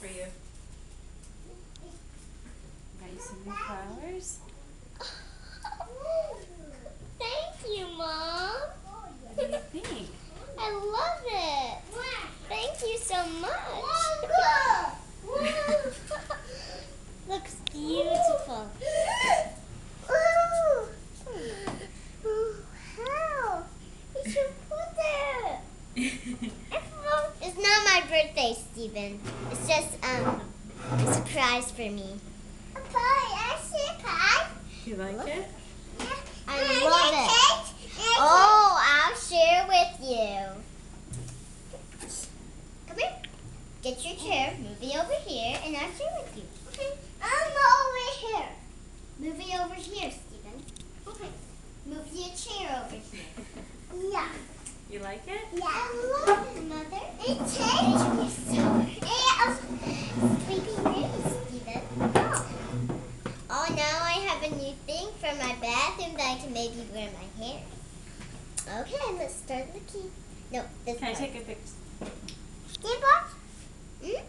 for you. Got you some new flowers. Thank you, Mom. What do you think? I love it. Thank you so much. Looks beautiful. How? You should put it. It's not my birthday, Steven. It's just a surprise for me. A pie. I see a pie. You like it? I love it. Oh, I'll share with you. Come here. Get your chair. Move it over here, and I'll share with you. Okay. I'm over here. Move it over here, Steven. Okay. Move your chair over here. Yeah. You like it? Yeah. I love it, Mother. It's sleeping room, Steven. Oh, now I have a new thing for my bathroom that I can maybe wear my hair. Okay, let's start the key. No, this Can I part. take a picture? Stand box? Hmm?